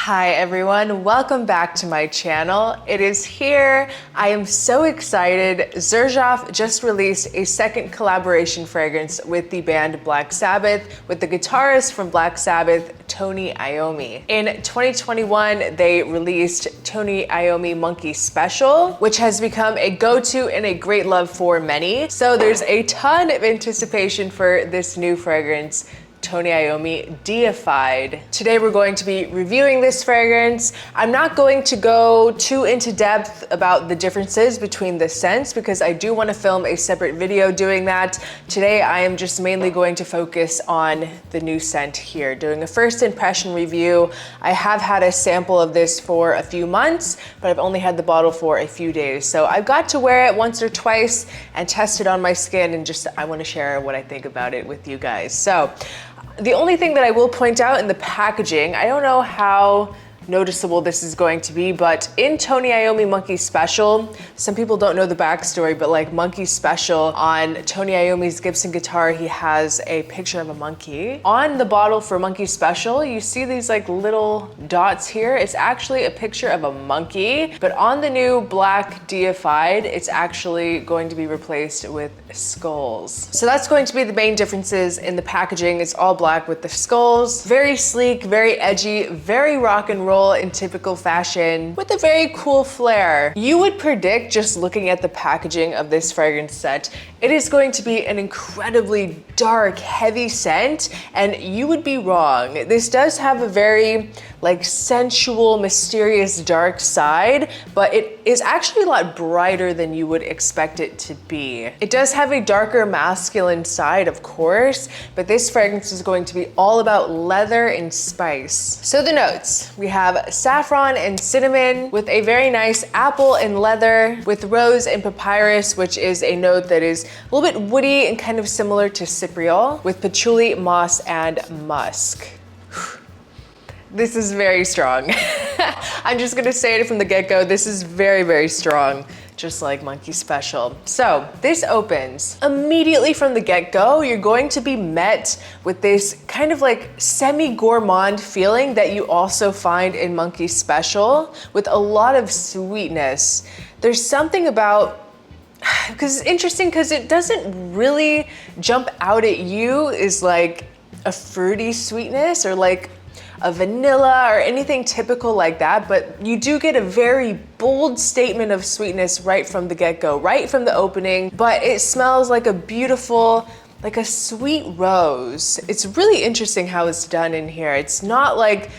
Hi everyone, welcome back to my channel. It is here. I am so excited. Xerjoff just released a second collaboration fragrance with the band Black Sabbath, with the guitarist from Black Sabbath, Tony Iommi. In 2021, they released Tony Iommi Monkey Special, which has become a go-to and a great love for many. So there's a ton of anticipation for this new fragrance, Tony Iommi Deified. Today we're going to be reviewing this fragrance. I'm not going to go too into depth about the differences between the scents because I do want to film a separate video doing that. Today I am just mainly going to focus on the new scent here, doing a first impression review. I have had a sample of this for a few months, but I've only had the bottle for a few days. So I've got to wear it once or twice and test it on my skin, and I want to share what I think about it with you guys. So the only thing that I will point out in the packaging, I don't know how noticeable this is going to be, but in Tony Iommi Monkey Special, some people don't know the backstory, but like Monkey Special, on Tony Iommi's Gibson guitar, he has a picture of a monkey. On the bottle for Monkey Special, you see these like little dots here. It's actually a picture of a monkey, but on the new Black Deified, it's actually going to be replaced with skulls. So that's going to be the main differences in the packaging. It's all black with the skulls. Very sleek, very edgy, very rock and roll in typical fashion with a very cool flair. You would predict, just looking at the packaging of this fragrance set, it is going to be an incredibly dark, heavy scent, and you would be wrong. This does have a very like sensual, mysterious, dark side, but it is actually a lot brighter than you would expect it to be. It does have a darker masculine side, of course, but this fragrance is going to be all about leather and spice. So the notes, we have saffron and cinnamon with a very nice apple and leather, with rose and papyrus, which is a note that is a little bit woody and kind of similar to cypriol, with patchouli, moss, and musk. This is very strong. I'm just gonna say it from the get-go. This is very, very strong, just like Monkey Special. So this opens. Immediately from the get-go, you're going to be met with this kind of like semi-gourmand feeling that you also find in Monkey Special, with a lot of sweetness. There's something about, because it's interesting because it doesn't really jump out at you as like a fruity sweetness or like a vanilla or anything typical like that, but you do get a very bold statement of sweetness right from the get-go, right from the opening, but it smells like a beautiful, like a sweet rose. It's really interesting how it's done in here. It's not like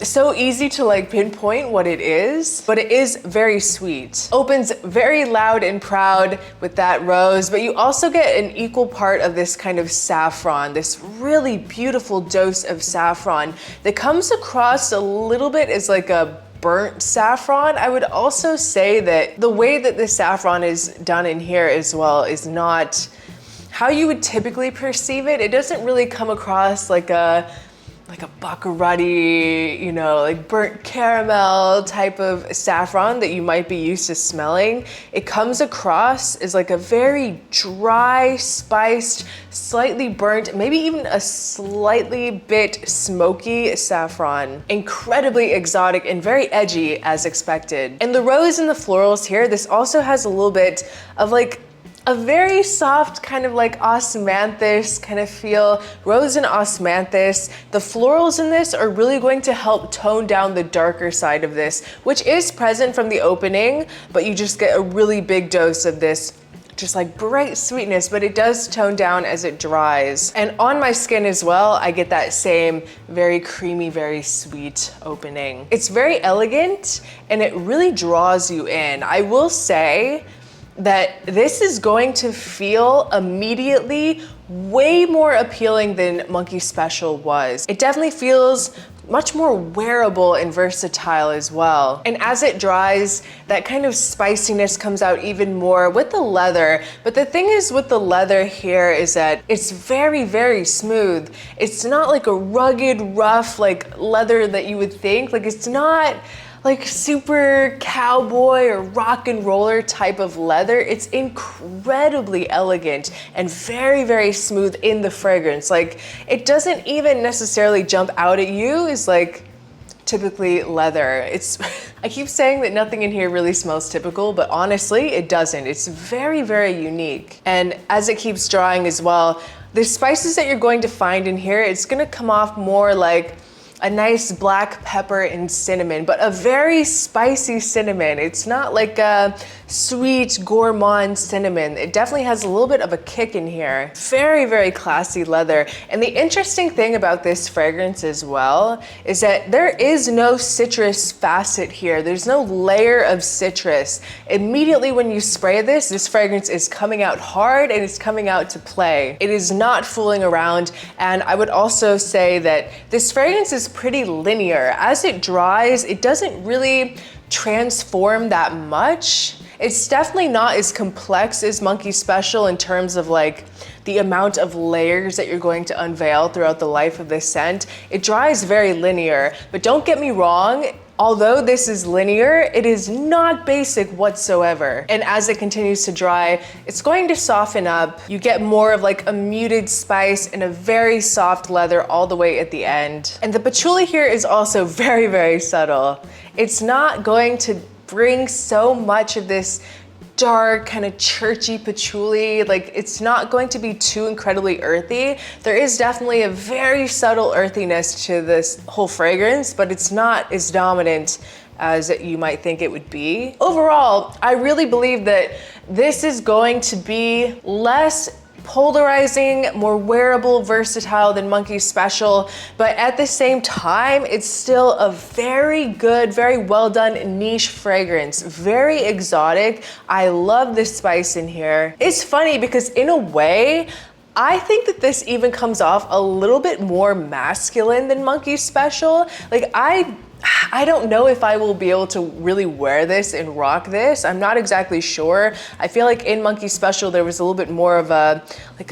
so easy to like pinpoint what it is, but it is very sweet. Opens very loud and proud with that rose, but you also get an equal part of this kind of saffron, this really beautiful dose of saffron that comes across a little bit as like a burnt saffron. I would also say that the way that the saffron is done in here as well is not how you would typically perceive it. It doesn't really come across like a baccarat-y, you know, like burnt caramel type of saffron that you might be used to smelling. It comes across as like a very dry, spiced, slightly burnt, maybe even a slightly bit smoky saffron. Incredibly exotic and very edgy as expected. And the rose and the florals here, this also has a little bit of like a very soft kind of like osmanthus kind of feel, rose and osmanthus. The florals in this are really going to help tone down the darker side of this, which is present from the opening, but you just get a really big dose of this just like bright sweetness, but it does tone down as it dries. And on my skin as well, I get that same very creamy, very sweet opening. It's very elegant and it really draws you in. I will say that this is going to feel immediately way more appealing than Monkey Special was. It definitely feels much more wearable and versatile as well. And as it dries, that kind of spiciness comes out even more with the leather. But the thing is with the leather here is that it's very, very smooth. It's not like a rugged, rough, like leather that you would think. Like it's not like super cowboy or rock and roller type of leather. It's incredibly elegant and very, very smooth in the fragrance. Like it doesn't even necessarily jump out at you as like typically leather. I keep saying that nothing in here really smells typical, but honestly, it doesn't. It's very, very unique. And as it keeps drying as well, the spices that you're going to find in here, it's gonna come off more like a nice black pepper and cinnamon, but a very spicy cinnamon. It's not like a sweet gourmand cinnamon. It definitely has a little bit of a kick in here. Very, very classy leather. And the interesting thing about this fragrance as well is that there is no citrus facet here. There's no layer of citrus. Immediately when you spray this fragrance is coming out hard and it's coming out to play. It is not fooling around. And I would also say that this fragrance is pretty linear. As it dries, it doesn't really transform that much. It's definitely not as complex as Monkey Special in terms of like the amount of layers that you're going to unveil throughout the life of this scent. It dries very linear, but don't get me wrong, although this is linear, it is not basic whatsoever. And as it continues to dry, it's going to soften up. You get more of like a muted spice and a very soft leather all the way at the end. And the patchouli here is also very, very subtle. It's not going to bring so much of this dark, kind of churchy patchouli. Like, it's not going to be too incredibly earthy. There is definitely a very subtle earthiness to this whole fragrance, but it's not as dominant as you might think it would be. Overall, I really believe that this is going to be less polarizing, more wearable, versatile than Monkey Special, but at the same time, it's still a very good, very well done niche fragrance, very exotic. I love the spice in here. It's funny because in a way, I think that this even comes off a little bit more masculine than Monkey Special. Like, I don't know if I will be able to really wear this and rock this. I'm not exactly sure. I feel like in Monkey Special, there was a little bit more of a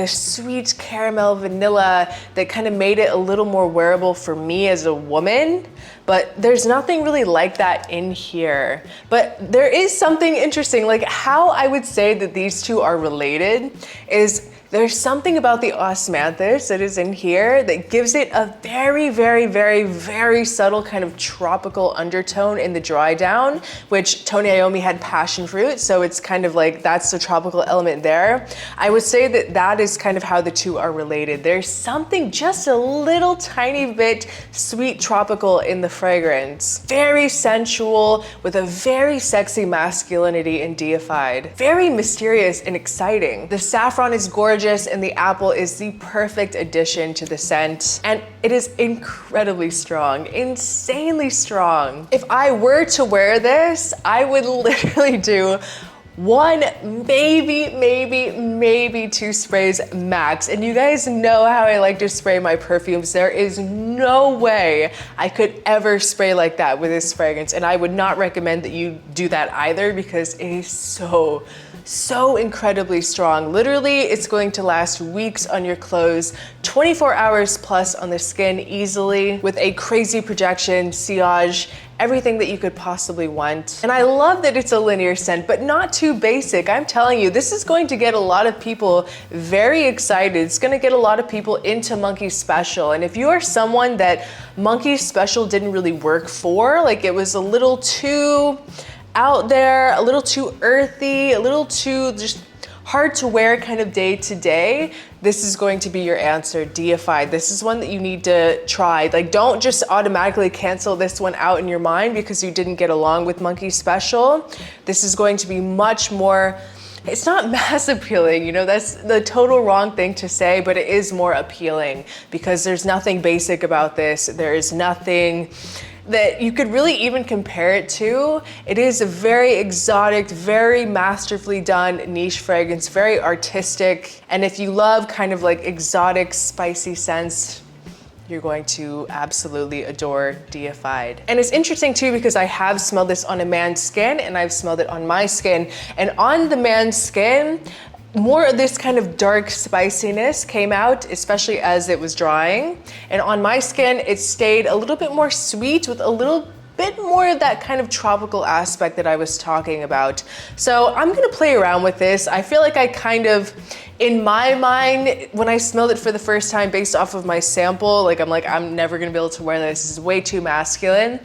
sweet caramel vanilla that kind of made it a little more wearable for me as a woman. But there's nothing really like that in here. But there is something interesting, like how I would say that these two are related is there's something about the osmanthus that is in here that gives it a very, very, very, very subtle kind of tropical undertone in the dry down, which Tony Iommi had passion fruit. So it's kind of like, that's the tropical element there. I would say that that is kind of how the two are related. There's something just a little tiny bit sweet tropical in the fragrance. Very sensual with a very sexy masculinity and deified. Very mysterious and exciting. The saffron is gorgeous and the apple is the perfect addition to the scent. And it is incredibly strong, insanely strong. If I were to wear this, I would literally do one, maybe two sprays max. And you guys know how I like to spray my perfumes. There is no way I could ever spray like that with this fragrance. And I would not recommend that you do that either because it is so incredibly strong. Literally, it's going to last weeks on your clothes, 24 hours plus on the skin easily with a crazy projection, sillage, everything that you could possibly want. And I love that it's a linear scent, but not too basic. I'm telling you, this is going to get a lot of people very excited. It's gonna get a lot of people into Monkey Special. And if you are someone that Monkey Special didn't really work for, like it was a little too out there, a little too earthy, a little too just hard to wear kind of day to day, this is going to be your answer, Deified. This is one that you need to try. Like, don't just automatically cancel this one out in your mind because you didn't get along with Monkey Special. This is going to be much more, it's not mass appealing, you know, that's the total wrong thing to say, but it is more appealing because there's nothing basic about this. There is nothing that you could really even compare it to. It is a very exotic, very masterfully done niche fragrance, very artistic. And if you love kind of like exotic, spicy scents, you're going to absolutely adore Deified. And it's interesting too because I have smelled this on a man's skin and I've smelled it on my skin. And on the man's skin, more of this kind of dark spiciness came out, especially as it was drying. And on my skin, it stayed a little bit more sweet with a little bit bit more of that kind of tropical aspect that I was talking about. So I'm gonna play around with this. I feel like I kind of, in my mind, when I smelled it for the first time based off of my sample, like I'm never gonna be able to wear this. This is way too masculine.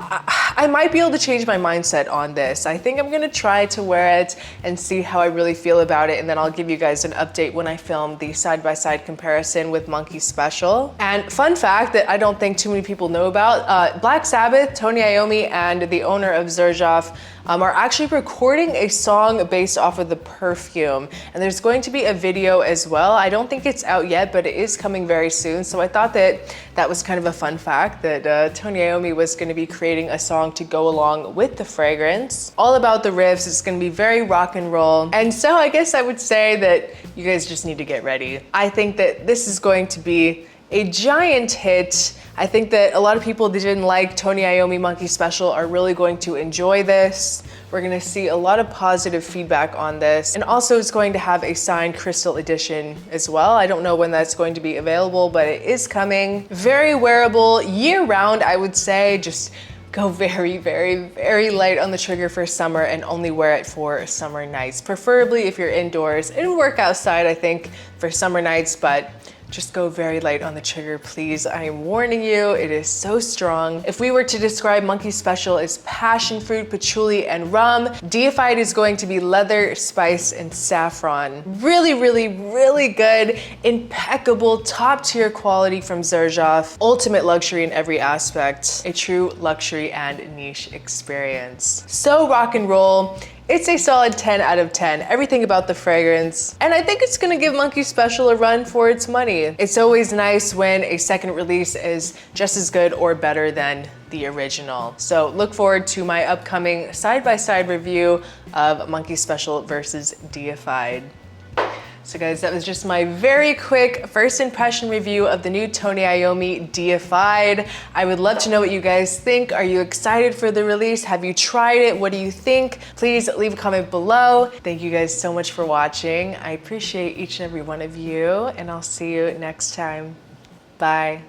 I might be able to change my mindset on this. I think I'm gonna try to wear it and see how I really feel about it, and then I'll give you guys an update when I film the side-by-side comparison with Monkey Special. And fun fact that I don't think too many people know about, Black Sabbath, Tony Iommi, and the owner of Xerjoff are actually recording a song based off of the perfume. And there's going to be a video as well. I don't think it's out yet, but it is coming very soon. So I thought that that was kind of a fun fact that Tony Iommi was gonna be creating a song to go along with the fragrance. All about the riffs, it's gonna be very rock and roll. And so I guess I would say that you guys just need to get ready. I think that this is going to be a giant hit. I think that a lot of people that didn't like Tony Iommi Monkey Special are really going to enjoy this. We're gonna see a lot of positive feedback on this. And also it's going to have a signed crystal edition as well. I don't know when that's going to be available, but it is coming. Very wearable year round, I would say. Just go very, very, very light on the trigger for summer and only wear it for summer nights. Preferably if you're indoors. It would work outside, I think, for summer nights, but just go very light on the trigger, please. I am warning you, it is so strong. If we were to describe Monkey Special as passion fruit, patchouli, and rum, Deified is going to be leather, spice, and saffron. Really, really, really good, impeccable, top tier quality from Xerjoff. Ultimate luxury in every aspect. A true luxury and niche experience. So rock and roll. It's a solid 10 out of 10, everything about the fragrance. And I think it's gonna give Monkey Special a run for its money. It's always nice when a second release is just as good or better than the original. So look forward to my upcoming side-by-side review of Monkey Special versus Deified. So guys, that was just my very quick first impression review of the new Tony Iommi Deified. I would love to know what you guys think. Are you excited for the release? Have you tried it? What do you think? Please leave a comment below. Thank you guys so much for watching. I appreciate each and every one of you, and I'll see you next time. Bye.